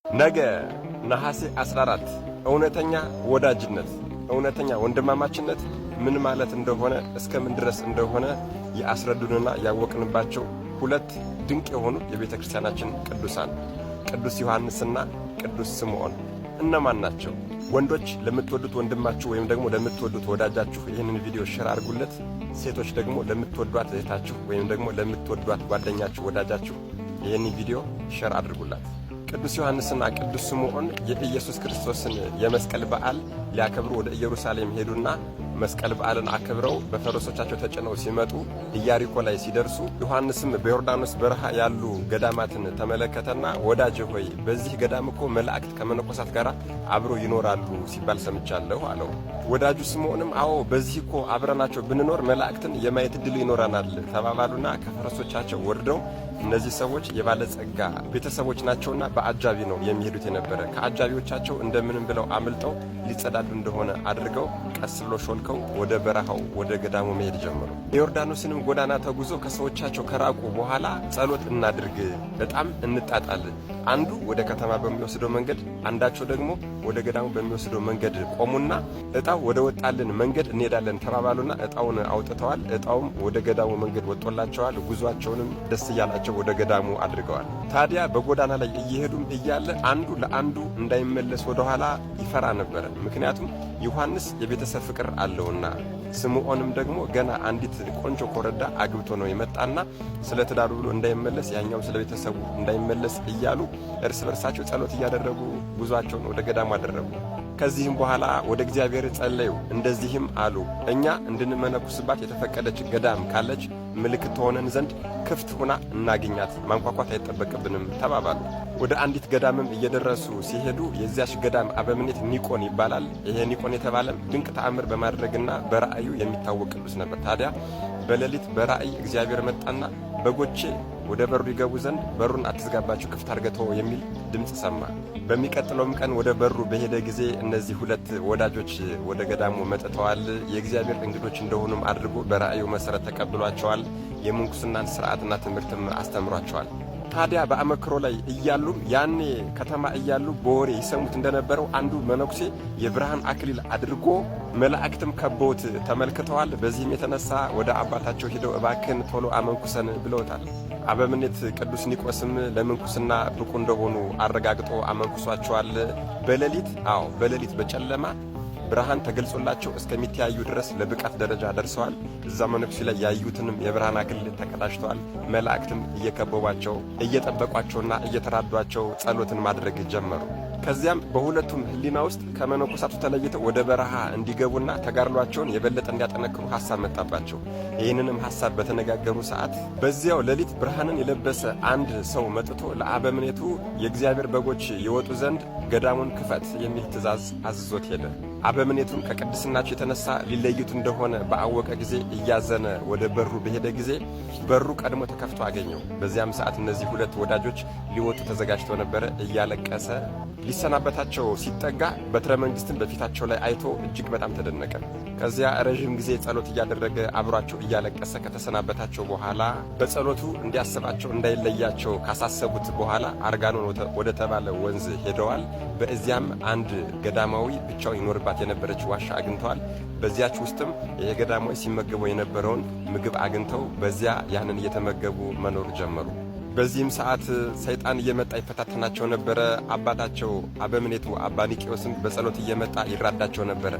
ነገ ነሐሴ 14 እውነተኛ ወዳጅነት እውነተኛ ወንድማማችነት ምን ማለት እንደሆነ እስከምን ድረስ እንደሆነ ያስረዱንና ያወቅንባቸው ሁለት ድንቅ የሆኑ የቤተ ክርስቲያናችን ቅዱሳን ቅዱስ ዮሐንስና ቅዱስ ስምዖን እነማን ናቸው? ወንዶች ለምትወዱት ወንድማችሁ ወይም ደግሞ ለምትወዱት ወዳጃችሁ ይህንን ቪዲዮ ሼር አድርጉለት። ሴቶች ደግሞ ለምትወዷት እህታችሁ ወይም ደግሞ ለምትወዷት ጓደኛችሁ ወዳጃችሁ ይህንን ቪዲዮ ሼር አድርጉላት። ቅዱስ ዮሐንስና ቅዱስ ስምዖን የኢየሱስ ክርስቶስን የመስቀል በዓል ሊያከብሩ ወደ ኢየሩሳሌም ሄዱና መስቀል በዓልን አክብረው በፈረሶቻቸው ተጭነው ሲመጡ ኢያሪኮ ላይ ሲደርሱ ዮሐንስም በዮርዳኖስ በረሃ ያሉ ገዳማትን ተመለከተና ወዳጄ ሆይ በዚህ ገዳም እኮ መላእክት ከመነኮሳት ጋር አብሮ ይኖራሉ ሲባል ሰምቻለሁ አለው። ወዳጁ ስምዖንም አዎ በዚህ እኮ አብረናቸው ብንኖር መላእክትን የማየት ዕድል ይኖረናል ተባባሉና ከፈረሶቻቸው ወርደው እነዚህ ሰዎች የባለጸጋ ቤተሰቦች ናቸውና በአጃቢ ነው የሚሄዱት የነበረ ከአጃቢዎቻቸው እንደምንም ብለው አምልጠው ሊጸዳዱ እንደሆነ አድርገው ቀስ ብሎ ሾልከው ወደ በረሃው ወደ ገዳሙ መሄድ ጀመሩ። የዮርዳኖስንም ጎዳና ተጉዞ ከሰዎቻቸው ከራቁ በኋላ ጸሎት እናድርግ፣ በጣም እንጣጣል፣ አንዱ ወደ ከተማ በሚወስደው መንገድ አንዳቸው ደግሞ ወደ ገዳሙ በሚወስደው መንገድ ቆሙና እጣው ወደ ወጣልን መንገድ እንሄዳለን ተባባሉና እጣውን አውጥተዋል። እጣውም ወደ ገዳሙ መንገድ ወጥቶላቸዋል። ጉዟቸውንም ደስ እያላቸው ወደ ገዳሙ አድርገዋል። ታዲያ በጎዳና ላይ እየሄዱም እያለ አንዱ ለአንዱ እንዳይመለስ ወደ ኋላ ይፈራ ነበር። ምክንያቱም ዮሐንስ የቤተሰብ ፍቅር አለውና፣ ስምዖንም ደግሞ ገና አንዲት ቆንጆ ኮረዳ አግብቶ ነው የመጣና ስለ ትዳሩ ብሎ እንዳይመለስ ያኛው ስለ ቤተሰቡ እንዳይመለስ እያሉ እርስ በርሳቸው ጸሎት እያደረጉ ጉዟቸውን ወደ ገዳሙ አደረጉ። ከዚህም በኋላ ወደ እግዚአብሔር ጸለዩ። እንደዚህም አሉ፣ እኛ እንድንመነኩስባት የተፈቀደች ገዳም ካለች ምልክት ትሆነን ዘንድ ክፍት ሆና እናገኛት፣ ማንኳኳት አይጠበቅብንም ተባባሉ። ወደ አንዲት ገዳምም እየደረሱ ሲሄዱ የዚያች ገዳም አበምኔት ኒቆን ይባላል። ይሄ ኒቆን የተባለም ድንቅ ተአምር በማድረግና በራእዩ የሚታወቅ ቅዱስ ነበር። ታዲያ በሌሊት በራእይ እግዚአብሔር መጣና በጎቼ ወደ በሩ ይገቡ ዘንድ በሩን አትዝጋባችሁ ክፍት አድርገው የሚል ድምፅ ሰማ። በሚቀጥለውም ቀን ወደ በሩ በሄደ ጊዜ እነዚህ ሁለት ወዳጆች ወደ ገዳሙ መጥተዋል። የእግዚአብሔር እንግዶች እንደሆኑም አድርጎ በራእዩ መሰረት ተቀብሏቸዋል። የምንኩስናን ሥርዓትና ትምህርትም አስተምሯቸዋል። ታዲያ በአመክሮ ላይ እያሉም ያኔ ከተማ እያሉ በወሬ ይሰሙት እንደነበረው አንዱ መነኩሴ የብርሃን አክሊል አድርጎ መላእክትም ከበውት ተመልክተዋል። በዚህም የተነሳ ወደ አባታቸው ሄደው እባክን ቶሎ አመንኩሰን ብለውታል። አበምኔት ቅዱስ ኒቆስም ለምንኩስና ብቁ እንደሆኑ አረጋግጦ አመንኩሷቸዋል። በሌሊት በጨለማ ብርሃን ተገልጾላቸው እስከሚተያዩ ድረስ ለብቃት ደረጃ ደርሰዋል። እዛ መነኩሴ ላይ ያዩትንም የብርሃን አክሊል ተቀዳጅተዋል። መላእክትም እየከበቧቸው እየጠበቋቸውና እየተራዷቸው ጸሎትን ማድረግ ጀመሩ። ከዚያም በሁለቱም ሕሊና ውስጥ ከመነኮሳቱ ተለይተው ወደ በረሃ እንዲገቡና ተጋድሏቸውን የበለጠ እንዲያጠነክሩ ሐሳብ መጣባቸው። ይህንንም ሐሳብ በተነጋገሩ ሰዓት በዚያው ሌሊት ብርሃንን የለበሰ አንድ ሰው መጥቶ ለአበምኔቱ የእግዚአብሔር በጎች ይወጡ ዘንድ ገዳሙን ክፈት የሚል ትእዛዝ አዝዞት ሄደ። አበምኔቱም ከቅድስናቸው የተነሳ ሊለዩት እንደሆነ በአወቀ ጊዜ እያዘነ ወደ በሩ በሄደ ጊዜ በሩ ቀድሞ ተከፍቶ አገኘው። በዚያም ሰዓት እነዚህ ሁለት ወዳጆች ሊወጡ ተዘጋጅተው ነበረ። እያለቀሰ ሊሰናበታቸው ሲጠጋ በትረ መንግሥትን በፊታቸው ላይ አይቶ እጅግ በጣም ተደነቀ። ከዚያ ረዥም ጊዜ ጸሎት እያደረገ አብሯቸው እያለቀሰ ከተሰናበታቸው በኋላ በጸሎቱ እንዲያስባቸው እንዳይለያቸው ካሳሰቡት በኋላ አርጋኖን ወደ ተባለ ወንዝ ሄደዋል። በዚያም አንድ ገዳማዊ ብቻው ይኖርባት የነበረች ዋሻ አግኝተዋል። በዚያች ውስጥም ይሄ ገዳማዊ ሲመገቡ የነበረውን ምግብ አግኝተው በዚያ ያንን እየተመገቡ መኖር ጀመሩ። በዚህም ሰዓት ሰይጣን እየመጣ ይፈታተናቸው ነበረ። አባታቸው አበምኔቱ አባ ኒቄዎስም በጸሎት እየመጣ ይራዳቸው ነበረ።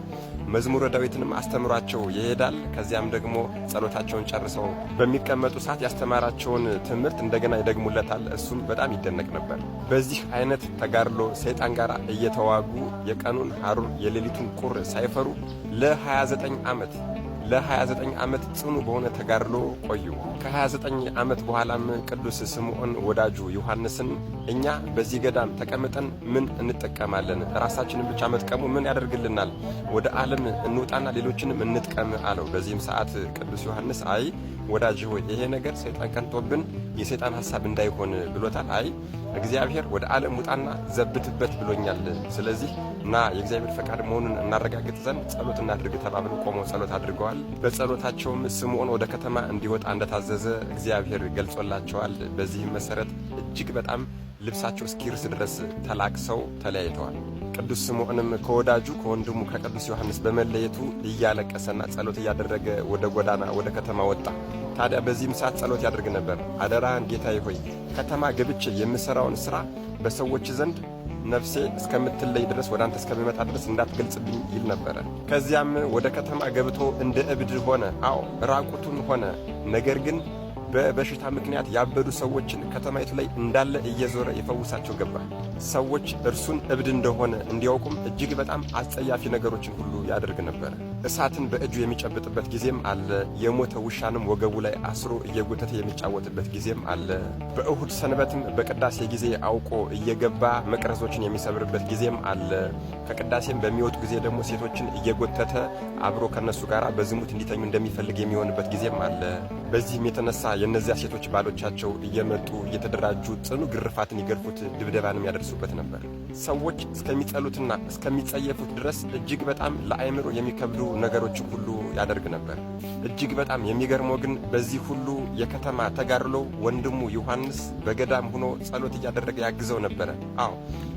መዝሙረ ዳዊትንም አስተምሯቸው ይሄዳል። ከዚያም ደግሞ ጸሎታቸውን ጨርሰው በሚቀመጡ ሰዓት ያስተማራቸውን ትምህርት እንደገና ይደግሙለታል። እሱም በጣም ይደነቅ ነበር። በዚህ አይነት ተጋድሎ ሰይጣን ጋር እየተዋጉ የቀኑን ሐሩር የሌሊቱን ቁር ሳይፈሩ ለ29 ዓመት ጽኑ በሆነ ተጋድሎ ቆዩ። ከ29 ዓመት በኋላም ቅዱስ ስምዖን ወዳጁ ዮሐንስን እኛ በዚህ ገዳም ተቀምጠን ምን እንጠቀማለን? ራሳችንን ብቻ መጥቀሙ ምን ያደርግልናል? ወደ ዓለም እንውጣና ሌሎችንም እንጥቀም አለው። በዚህም ሰዓት ቅዱስ ዮሐንስ አይ ወዳጅ ሆይ ይሄ ነገር ሰይጣን ቀንቶብን የሰይጣን ሐሳብ እንዳይሆን ብሎታል። አይ እግዚአብሔር ወደ ዓለም ውጣና ዘብትበት ብሎኛል። ስለዚህ እና የእግዚአብሔር ፈቃድ መሆኑን እናረጋግጥ ዘንድ ጸሎት እናድርግ ተባብለው ቆመው ጸሎት አድርገዋል። በጸሎታቸውም ስምዖን ወደ ከተማ እንዲወጣ እንደታዘዘ እግዚአብሔር ገልጾላቸዋል። በዚህም መሰረት እጅግ በጣም ልብሳቸው እስኪርስ ድረስ ተላቅሰው ተለያይተዋል። ቅዱስ ስምዖንም ከወዳጁ ከወንድሙ ከቅዱስ ዮሐንስ በመለየቱ እያለቀሰና ጸሎት እያደረገ ወደ ጎዳና ወደ ከተማ ወጣ። ታዲያ በዚህም ሰዓት ጸሎት ያደርግ ነበር። አደራህን ጌታዬ ሆይ ከተማ ገብቼ የምሠራውን ሥራ በሰዎች ዘንድ ነፍሴ እስከምትለይ ድረስ ወደ አንተ እስከሚመጣ ድረስ እንዳትገልጽብኝ ይል ነበረ። ከዚያም ወደ ከተማ ገብቶ እንደ እብድ ሆነ። አዎ ራቁቱን ሆነ። ነገር ግን በበሽታ ምክንያት ያበዱ ሰዎችን ከተማይቱ ላይ እንዳለ እየዞረ ይፈውሳቸው ገባ። ሰዎች እርሱን እብድ እንደሆነ እንዲያውቁም እጅግ በጣም አስጸያፊ ነገሮችን ሁሉ ያደርግ ነበር። እሳትን በእጁ የሚጨብጥበት ጊዜም አለ። የሞተ ውሻንም ወገቡ ላይ አስሮ እየጎተተ የሚጫወትበት ጊዜም አለ። በእሁድ ሰንበትም በቅዳሴ ጊዜ አውቆ እየገባ መቅረዞችን የሚሰብርበት ጊዜም አለ። ከቅዳሴም በሚወጡ ጊዜ ደግሞ ሴቶችን እየጎተተ አብሮ ከነሱ ጋር በዝሙት እንዲተኙ እንደሚፈልግ የሚሆንበት ጊዜም አለ። በዚህም የተነሳ የእነዚያ ሴቶች ባሎቻቸው እየመጡ እየተደራጁ ጽኑ ግርፋትን ይገርፉት፣ ድብደባንም ያደርሱበት ነበር። ሰዎች እስከሚጠሉትና እስከሚጸየፉት ድረስ እጅግ በጣም ለአእምሮ የሚከብዱ ነገሮችን ሁሉ ያደርግ ነበር። እጅግ በጣም የሚገርመው ግን በዚህ ሁሉ የከተማ ተጋድሎ ወንድሙ ዮሐንስ በገዳም ሆኖ ጸሎት እያደረገ ያግዘው ነበረ። አዎ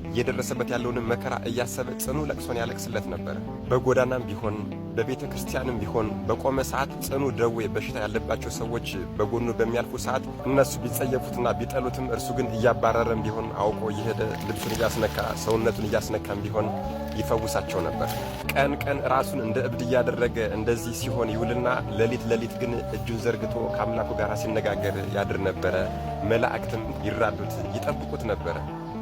እየደረሰበት ያለውንም መከራ እያሰበ ጽኑ ለቅሶን ያለቅስለት ነበር። በጎዳናም ቢሆን በቤተ ክርስቲያንም ቢሆን በቆመ ሰዓት ጽኑ ደዌ በሽታ ያለባቸው ሰዎች በጎኑ በሚያልፉ ሰዓት እነሱ ቢጸየፉትና ቢጠሉትም እርሱ ግን እያባረረም ቢሆን አውቆ እየሄደ ልብሱን እያስነካ ሰውነቱን እያስነካም ቢሆን ይፈውሳቸው ነበር። ቀን ቀን ራሱን እንደ እብድ እያደረገ እንደዚህ ሲሆን ይውልና ሌሊት ግን እጁን ዘርግቶ ከአምላኩ ጋር ሲነጋገር ያድር ነበረ። መላእክትም ይራዱት ይጠብቁት ነበረ።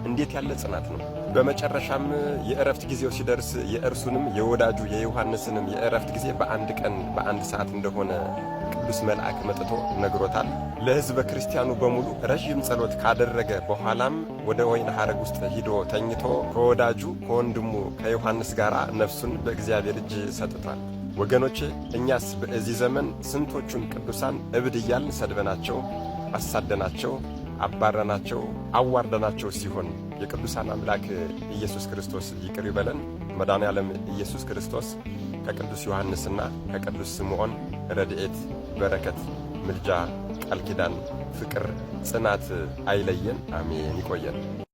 እንዴት ያለ ጽናት ነው! በመጨረሻም የእረፍት ጊዜው ሲደርስ የእርሱንም የወዳጁ የዮሐንስንም የእረፍት ጊዜ በአንድ ቀን በአንድ ሰዓት እንደሆነ ቅዱስ መልአክ መጥቶ ነግሮታል። ለሕዝበ ክርስቲያኑ በሙሉ ረዥም ጸሎት ካደረገ በኋላም ወደ ወይን ሐረግ ውስጥ ሂዶ ተኝቶ ከወዳጁ ከወንድሙ ከዮሐንስ ጋር ነፍሱን በእግዚአብሔር እጅ ሰጥቷል። ወገኖቼ እኛስ በዚህ ዘመን ስንቶቹን ቅዱሳን እብድ እያልን ሰድበናቸው፣ አሳደናቸው፣ አባረናቸው፣ አዋርደናቸው ሲሆን የቅዱሳን አምላክ ኢየሱስ ክርስቶስ ይቅር ይበለን። መድኃኔ ዓለም ኢየሱስ ክርስቶስ ከቅዱስ ዮሐንስና ከቅዱስ ስምዖን ረድኤት፣ በረከት፣ ምልጃ፣ ቃል ኪዳን፣ ፍቅር፣ ጽናት አይለየን። አሜን። ይቆየን።